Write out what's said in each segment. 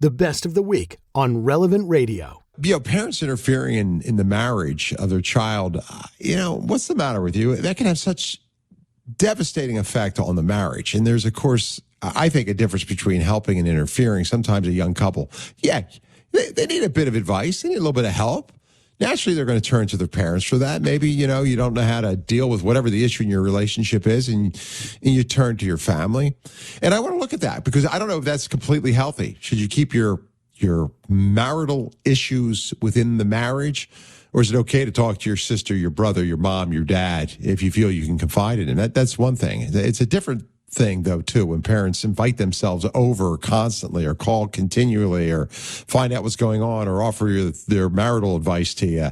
the best of the week on Relevant Radio. Parents interfering in the marriage of their child, what's the matter with you? That can have such devastating effect on the marriage. And there's, of course, I think a difference between helping and interfering. Sometimes a young couple, they need a bit of advice. They need a little bit of help. Naturally, they're going to turn to their parents for that. Maybe, you don't know how to deal with whatever the issue in your relationship is, and you turn to your family. And I want to look at that because I don't know if that's completely healthy. Should you keep your marital issues within the marriage? Or is it okay to talk to your sister, your brother, your mom, your dad, if you feel you can confide in them? That's one thing. It's a different thing, though, too, when parents invite themselves over constantly or call continually or find out what's going on or offer their marital advice to you,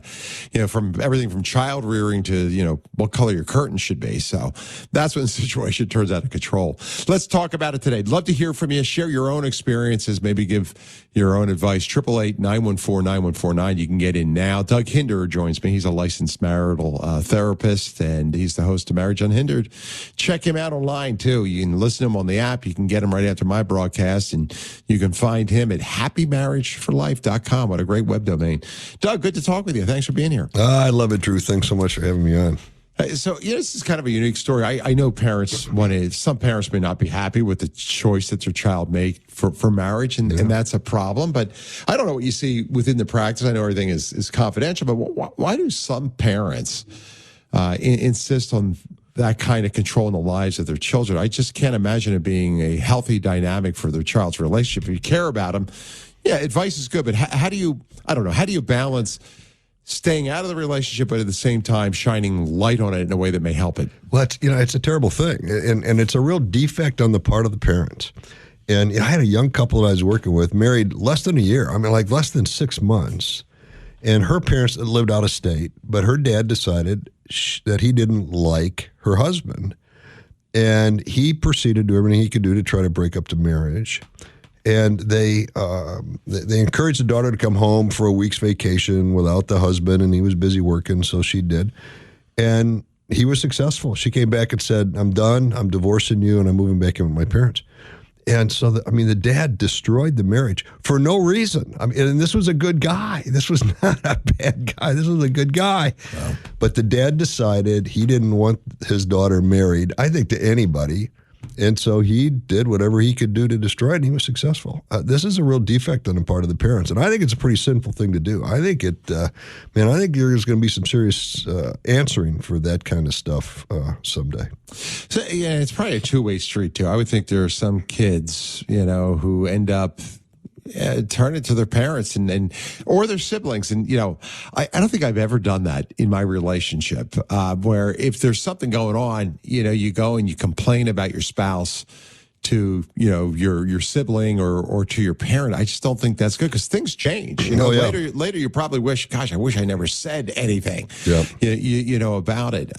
from everything from child rearing to, what color your curtains should be. So that's when the situation turns out of control. Let's talk about it today. Love to hear from you. Share your own experiences. Maybe give your own advice. 888-914-9149. You can get in now. Doug Hinderer joins me. He's a licensed marital therapist, and he's the host of Marriage Unhindered. Check him out online, too. You can listen to him on the app. You can get him right after my broadcast, and you can find him at happymarriageforlife.com. What a great web domain. Doug, good to talk with you. Thanks for being here. I love it, Drew. Thanks so much for having me on. So, this is kind of a unique story. I know some parents may not be happy with the choice that their child made for marriage, and that's a problem. But I don't know what you see within the practice. I know everything is confidential, but why do some parents insist on that kind of control in the lives of their children? I just can't imagine it being a healthy dynamic for their child's relationship. If you care about them, advice is good, but how do you balance staying out of the relationship, but at the same time shining light on it in a way that may help it? Well, it's a terrible thing, and it's a real defect on the part of the parents. And I had a young couple that I was working with, married less than a year. Less than 6 months. And her parents lived out of state, but her dad decided that he didn't like her husband. And he proceeded to do everything he could do to try to break up the marriage. And they encouraged the daughter to come home for a week's vacation without the husband, and he was busy working, so she did. And he was successful. She came back and said, "I'm done, I'm divorcing you, and I'm moving back in with my parents." And so, the dad destroyed the marriage for no reason. And this was a good guy. This was not a bad guy. This was a good guy. Wow. But the dad decided he didn't want his daughter married, I think, to anybody. And so he did whatever he could do to destroy it, and he was successful. This is a real defect on the part of the parents, and I think it's a pretty sinful thing to do. I think I think there's going to be some serious answering for that kind of stuff someday. So, it's probably a two-way street, too. I would think there are some kids, who end up turn it to their parents or their siblings. And, I don't think I've ever done that in my relationship, where if there's something going on, you go and you complain about your spouse to, your sibling or to your parent. I just don't think that's good because things change. Later you probably wish, gosh, I wish I never said anything, about it.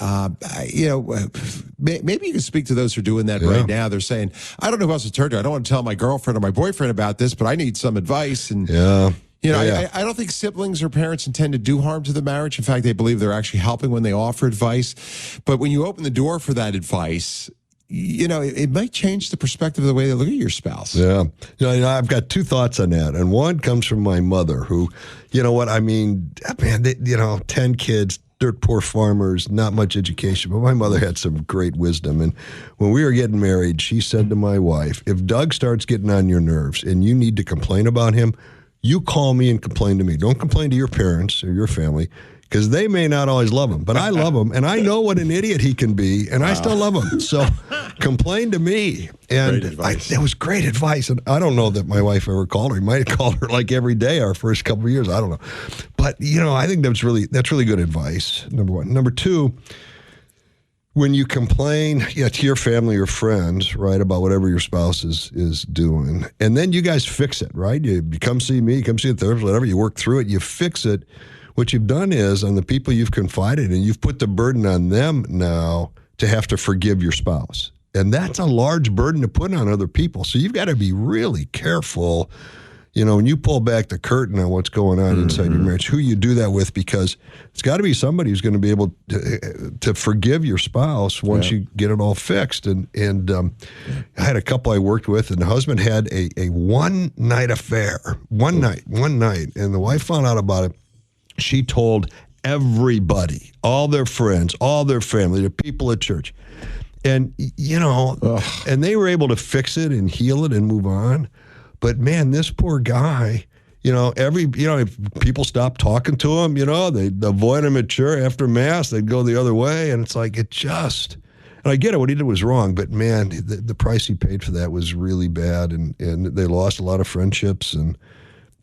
Maybe you can speak to those who are doing that right now. They're saying, I don't know who else to turn to. I don't want to tell my girlfriend or my boyfriend about this, but I need some advice. And I don't think siblings or parents intend to do harm to the marriage. In fact, they believe they're actually helping when they offer advice. But when you open the door for that advice, it might change the perspective of the way they look at your spouse. Yeah. I've got two thoughts on that. And one comes from my mother who, 10 kids, dirt poor farmers, not much education. But my mother had some great wisdom. And when we were getting married, she said to my wife, if Doug starts getting on your nerves and you need to complain about him, you call me and complain to me. Don't complain to your parents or your family, because they may not always love him, but I love him, and I know what an idiot he can be, and I still love him. So complain to me. And that was great advice. And I don't know that my wife ever called her. He might have called her like every day our first couple of years. I don't know. But, I think that's really good advice, number one. Number two, when you complain to your family or friends, right, about whatever your spouse is doing, and then you guys fix it, right? You come see me, you come see the therapist, whatever, you work through it, you fix it. What you've done is, on the people you've confided in, you've put the burden on them now to have to forgive your spouse. And that's a large burden to put on other people. So you've got to be really careful, when you pull back the curtain on what's going on inside your marriage, who you do that with, because it's got to be somebody who's going to be able to forgive your spouse once you get it all fixed. And I had a couple I worked with, and the husband had a one-night affair, one night, and the wife found out about it. She told everybody, all their friends, all their family, the people at church. And, and they were able to fix it and heal it and move on. But man, this poor guy, if people stopped talking to him, they'd avoid him at church after Mass, they'd go the other way. And it's like, and I get it, what he did was wrong, but man, the price he paid for that was really bad. And they lost a lot of friendships, and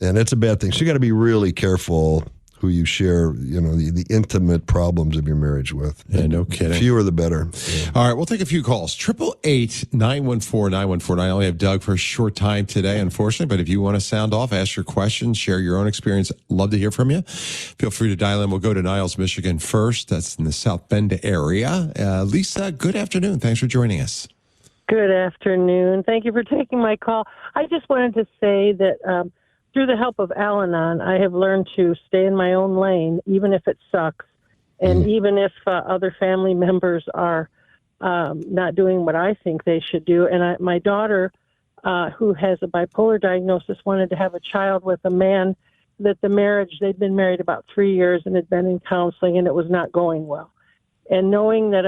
it's a bad thing. So you got to be really careful who you share, the intimate problems of your marriage with. Yeah, no kidding. The fewer the better. Yeah. All right, we'll take a few calls. 888-914-9149. I only have Doug for a short time today, unfortunately, but if you want to sound off, ask your questions, share your own experience, love to hear from you. Feel free to dial in. We'll go to Niles, Michigan first. That's in the South Bend area. Lisa, good afternoon. Thanks for joining us. Good afternoon. Thank you for taking my call. I just wanted to say that through the help of Al-Anon, I have learned to stay in my own lane, even if it sucks, and even if other family members are not doing what I think they should do. And my daughter, who has a bipolar diagnosis, wanted to have a child with a man that they'd been married about 3 years and had been in counseling, and it was not going well. And knowing that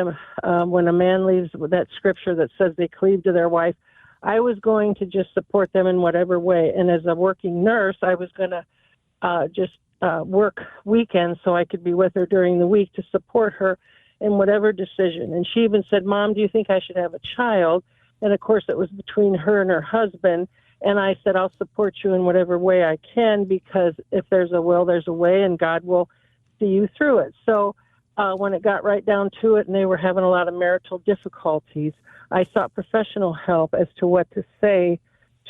when a man leaves, that scripture that says they cleave to their wife, I was going to just support them in whatever way. And as a working nurse, I was going to work weekends so I could be with her during the week to support her in whatever decision. And she even said, "Mom, do you think I should have a child?" And of course, it was between her and her husband. And I said, "I'll support you in whatever way I can, because if there's a will, there's a way, and God will see you through it." So when it got right down to it and they were having a lot of marital difficulties, I sought professional help as to what to say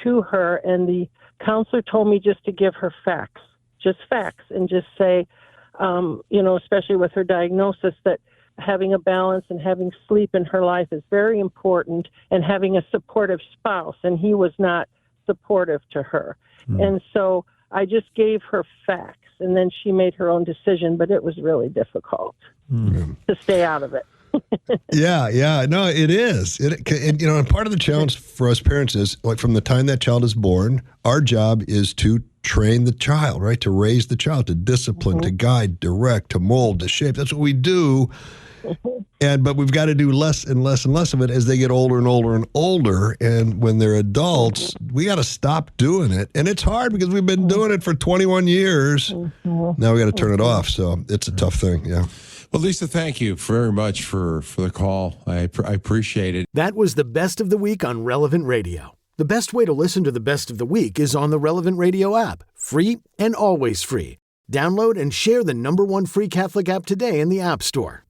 to her, and the counselor told me just to give her facts, and just say, especially with her diagnosis, that having a balance and having sleep in her life is very important, and having a supportive spouse, and he was not supportive to her. And so I just gave her facts, and then she made her own decision, but it was really difficult to stay out of it. Yeah. No, it is. And part of the challenge for us parents is, like, from the time that child is born, our job is to train the child, right? To raise the child, to discipline, to guide, direct, to mold, to shape. That's what we do. But we've got to do less and less and less of it as they get older and older and older. And when they're adults, we got to stop doing it. And it's hard because we've been doing it for 21 years. Now we got to turn it off. So it's a tough thing. Yeah. Well, Lisa, thank you very much for the call. I appreciate it. That was the Best of the Week on Relevant Radio. The best way to listen to the Best of the Week is on the Relevant Radio app. Free and always free. Download and share the #1 free Catholic app today in the App Store.